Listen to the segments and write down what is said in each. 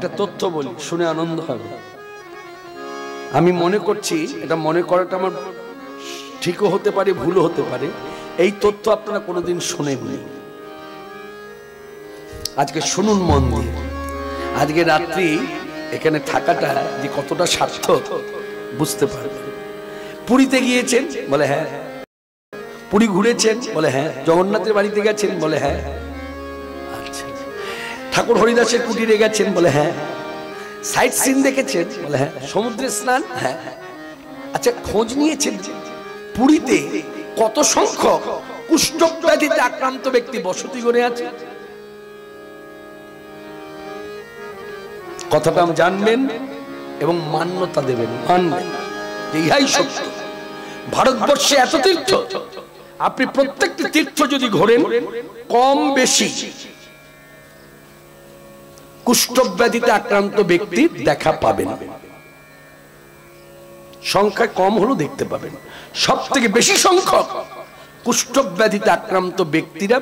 একটা তথ্য বলি, শুনে আনন্দ হবে। আমি মনে করছি, এটা মনে করাটা আমার ঠিকও হতে পারে, ভুলও হতে পারে। এই তথ্য আপনারা কোনোদিন শোনেননি, আজকে শুনুন মন দিয়ে। আজকে রাত্রি এখানে থাকাটা যে কতটা সার্থক বুঝতে পারবেন। পুরীতে গিয়েছেন? বলে হ্যাঁ। পুরী ঘুরেছেন? বলে হ্যাঁ। জগন্নাথের বাড়িতে গেছেন? বলে হ্যাঁ। আচ্ছা। ঠাকুর হরিদাসের কুটিরে গেছেন? বলে হ্যাঁ। সাইট সিন দেখেছেন? বলে হ্যাঁ। সমুদ্রে স্নান? হ্যাঁ। আচ্ছা, খোঁজ নিয়েছেন পুরীতে কত সংখ্যক কুষ্ঠব্যাধিতে আক্রান্ত ব্যক্তি বসতি করে আছে? কথাটা জানবেন এবং মান্যতা দেবেন, মানবেন যে ইহাই সত্য। ভারতবর্ষে এত তীর্থ, আপনি প্রত্যেকটি তীর্থ যদি ঘোরেন, কম বেশি কুষ্ঠব্যাধিতে আক্রান্ত ব্যক্তির দেখা পাবেন। সংখ্যায় কম হলেও দেখতে পাবেন। সব থেকে বেশি সংখ্যক কুষ্ঠব্যাধিতে আক্রান্ত ব্যক্তিরা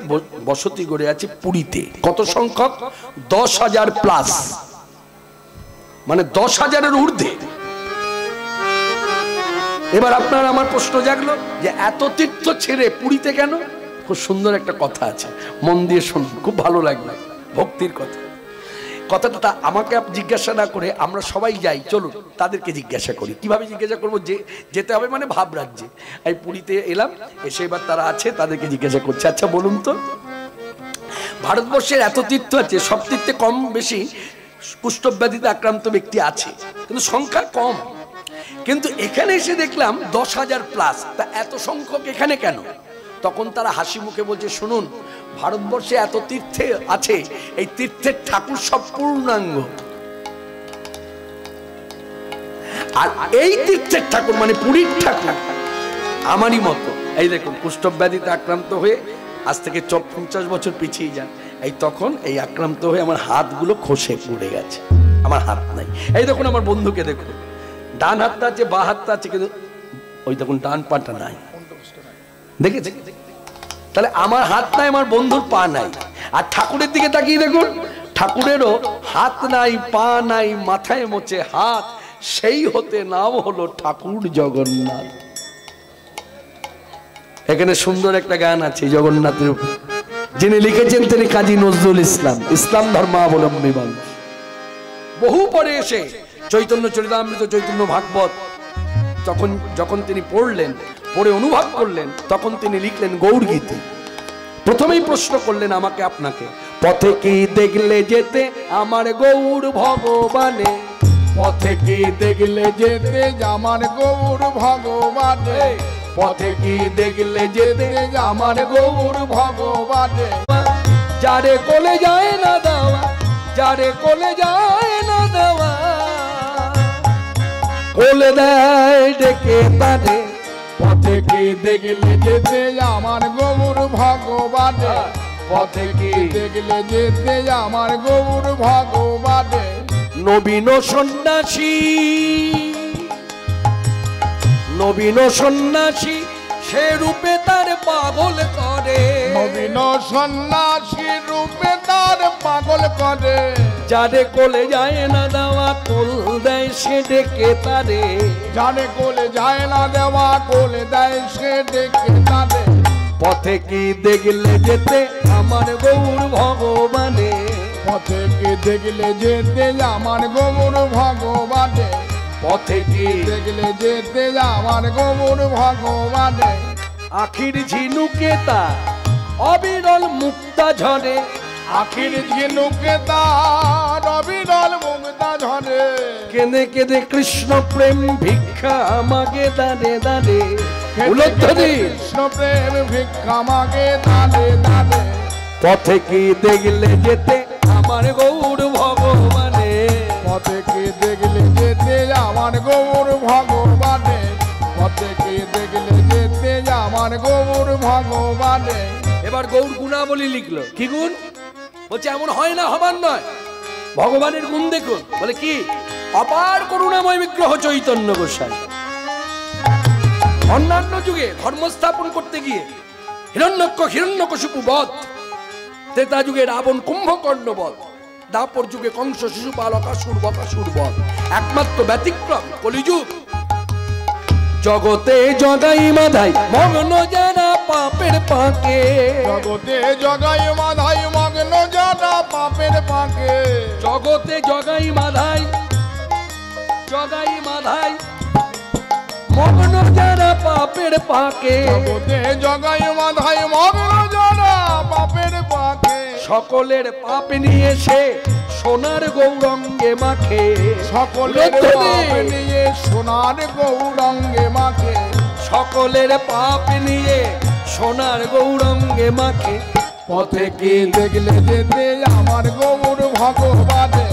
বসতি গড়ে আছে পুরীতে। কত সংখ্যক? 10,000 প্লাস, মানে 10,000-এর ঊর্ধ্বে। এবার আপনার আমার প্রশ্ন জাগলো যে এত তীর্থ ছেড়ে পুরীতে কেন? খুব সুন্দর একটা কথা আছে, মন দিয়ে শুনুন, খুব ভালো লাগবে, ভক্তির কথা। কথাটা আমাকে জিজ্ঞাসা না করে আমরা সবাই যাই, চলুন তাদেরকে জিজ্ঞাসা করি। কিভাবে জিজ্ঞাসা করবো? যে যেতে হবে মানে ভাব রাজ্যে। এই পুরীতে এলাম, এসে এবার তারা আছে, তাদেরকে জিজ্ঞাসা করছে, আচ্ছা বলুন তো, ভারতবর্ষের এত তীর্থ আছে, সব তীর্থে কম বেশি কুষ্ঠব্যাধিতে আক্রান্ত ব্যক্তি আছে, কিন্তু সংখ্যা কম। কিন্তু এখানে এসে দেখলাম 10,000 প্লাস। তা এত সংখ্যক এখানে কেন? তখন তারা হাসি মুখে বলছে, শুনুন, ভারতবর্ষে এত তীর্থে আছে, এই তীর্থের ঠাকুর সব পূর্ণাঙ্গ। আর এই তীর্থের ঠাকুর মানে পুরীর ঠাকুর আমারই মতো। এই দেখুন, কুষ্ঠব্যাধিতে আক্রান্ত হয়ে আজ থেকে 50 বছর পিছিয়ে যান, এই তখন এই আক্রান্ত হয়ে আমার হাতগুলো খসে পড়ে গেছে, আমার হাত নাই। এই দেখুন আমার বন্ধুকে দেখুন, ডান হাতটা আছে, বা হাতটা আছে, কিন্তু ওই দেখুন ডান পাটা নাই, দেখেছি? তাহলে আমার হাত নাই, আমার বন্ধুর পা নাই। আর ঠাকুরের দিকে তাকিয়ে দেখুন, ঠাকুরেরও হাত নাই, পা নাই, মাথায় মোচে হাত, সেই হতে নাম হলো ঠাকুর জগন্নাথ। এখানে সুন্দর একটা গান আছে জগন্নাথের উপর, যিনি লিখেছেন তিনি কাজী নজরুল ইসলাম, ইসলাম ধর্মাবলম্বী মানুষ। বহু পরে এসে চৈতন্য চরিতামৃত, চৈতন্য ভাগবত যখন তিনি পড়লেন, পড়ে অনুভব করলেন, তখন তিনি লিখলেন গৌর গীতি। প্রথমেই প্রশ্ন করলেন আমাকে আপনাকে, পথে কি দেখলে যেতে আমার গৌর ভগবানে, পথে কি দেখলে যেতে আমার গৌর ভগবানে, পথে কি দেখলে যেতে আমার গৌর ভগবানে। যারে কোলে যায় না দেওয়া, যারে কোলে যায় না দেওয়া, কোলে দেয় ডেকে তারে। পথে কি দেখলে যেতে আমার গৌর ভগবানে, পথে কি দেখলে যেতে আমার গৌর ভগবানে। নবীন সন্ন্যাসী, নবীন সন্ন্যাসী সে রূপে তার পাগল করে, নবীন সন্ন্যাসী রূপে তার পাগল করে। যারে কোলে যায় না দেওয়া, কোল দেয় সে ডেকে তারে। যারে কোলে যায় না দেওয়া, কোলে দেয় সে ডেকে তারে। পথে কি দেখলে যেতে আমার গৌর ভগবানে, পথে কি দেখলে যেতে আমার গৌর ভগবানে, পথে কি দেখলে যেতে আমার গৌর ভগবানে। আখির ঝিনুকে তার অবিরল মুক্তা ঝরে, আখির ঝিনুকে তার অবিরল মুক্তা ঝরে। কেঁদে কেঁদে কৃষ্ণ প্রেম ভিক্ষা মাগে দাঁড়ে দাঁড়ে। কৃষ্ণ প্রেম ভিক্ষা মাগে দাঁড়ে দাঁড়ে। পথে কি দেখলে যেতে আমার গৌর ভগবানে, পথে কি দেখলে যেতে আমার গৌর ভগবানে, পথে কি দেখলে যেতে আমার গৌর ভগবানে। এবার গৌর গুণাবলী লিখলো। কি গুণ? বলছে এমন হয় না, হবার নয়, ভগবানের গুণ দেখুন। বলে কি? অপার করুণাময় বিগ্রহ চৈতন্য গোসাই। অন্যান্য যুগে ধর্ম স্থাপন করতে গিয়ে হিরণ্যকশিপু বধ, ত্রেতা যুগে রাবণ কুম্ভকর্ণ বধ, দাপর যুগে কংস, শিশুপাল, অকাসুর, বকাসুর বধ। একমাত্র ব্যতিক্রম কলিযুগ। জগতে জগাই মাধাই মগ্ন যারা পাপের পাকে, জগতে জগাই মাধাই মগ্ন যারা পাপের পাকে, জগতে জগাই মাধাই, জগাই মাধাই মগ্ন যারা পাপের পাকে, জগতে জগাই মাধাই মগ্ন যারা পাপের পাকে, সকলের পাপ নিয়ে সে সোনার গৌরঙ্গে মাখে, সকলের পাপ নিয়ে সোনার গৌরঙ্গে মাখে, সকলের পাপ নিয়ে সোনার গৌরঙ্গে মাখে। পথে কি দেখলে যেতে আমার গৌর ভগবানে,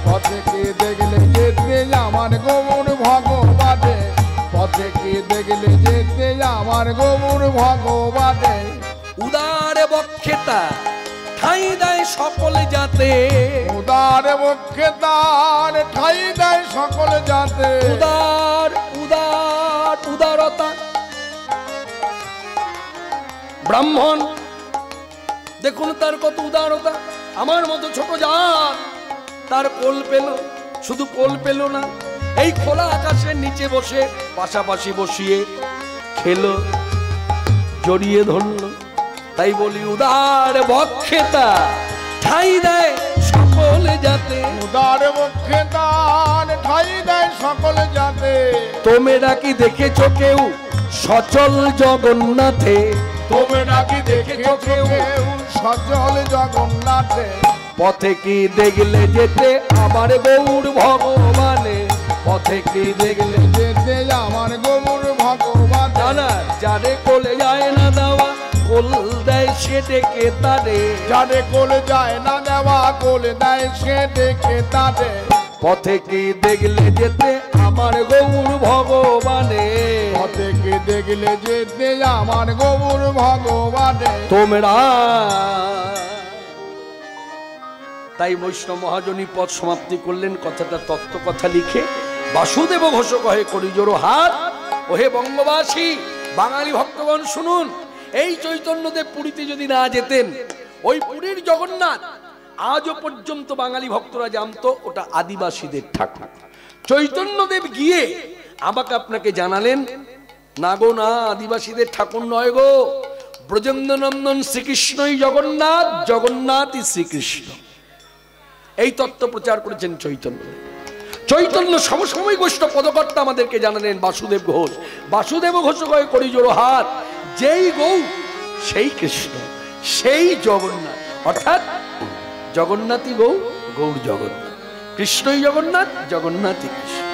পথে কি দেখলে যেতে আমার গৌর ভগবানে, পথে কি দেখলে যেতে আমার গৌর ভগবানে। উদার বক্ষেতা ঠাই দেয় সকল জাতে, উদার বক্ষে তার ঠাই দেয় সকল জাতে, উদার উদার উদারতা। ব্রাহ্মণ দেখুন তার কত উদারতা, আমার মতো ছোট জাত তার কোল পেল, শুধু কোল পেল না, এই খোলা আকাশের নিচে বসে পাশাপাশি বসিয়ে খেলো, জড়িয়ে ধরল। তাই বলি উদার বক্ষেতা ঠাই দেয় সকল জাতে, উদার বক্ষে তার ঠাই দেয় সকল জাতে। তোমরা কি দেখেছো কেউ সচল জগন্নাথে, তোমরা কি দেখেছো কেউ সচল জগন্নাথে, পথে কি দেখলে যেতে আমার গৌর ভগবানে, পথে কি দেখলে যেতে আমার গৌর ভগবান। জানা যারে কোলে যায় না দেওয়া কোল দেয় সে ডেকে তারে, যারে কোলে যায় না দেওয়া কোল দেয় সে ডেকে তারে, পথে কি দেখলে যেতে আমার গৌর ভগবানে, পথে কি দেখলে যেতে আমার গৌর ভগবানে। তোমরা। তাই বৈষ্ণব মহাজনী পদ সমাপ্তি করলেন কথাটা তত্ত্ব কথা লিখে। বাসুদেব ঘোষ কহে করি জোড়ো হাত, ওহে বঙ্গবাসী বাঙালি ভক্তগণ শুনুন, এই চৈতন্যদেব পুরীতে যদি না যেতেন, ওই পুরীর জগন্নাথ আজও পর্যন্ত বাঙালি ভক্তরা জানতো ওটা আদিবাসীদের ঠাকুর। চৈতন্যদেব গিয়ে আমাকে আপনাকে জানালেন, না গো না, আদিবাসীদের ঠাকুর নয় গো, ব্রজেন্দ্রনন্দন শ্রীকৃষ্ণই জগন্নাথ, জগন্নাথই শ্রীকৃষ্ণ। এই তত্ত্ব প্রচার করেছেন চৈতন্য। চৈতন্য সমসময় বৈষ্ণব পদকর্তা আমাদেরকে জানালেন বাসুদেব ঘোষ। বাসুদেব ঘোষ কয়ে করি জোড়ো হাত, যেই গৌ সেই কৃষ্ণ, সেই জগন্নাথ, অর্থাৎ জগন্নাথই গৌ, গৌর জগন্নাথ, কৃষ্ণই জগন্নাথ, জগন্নাথই কৃষ্ণ।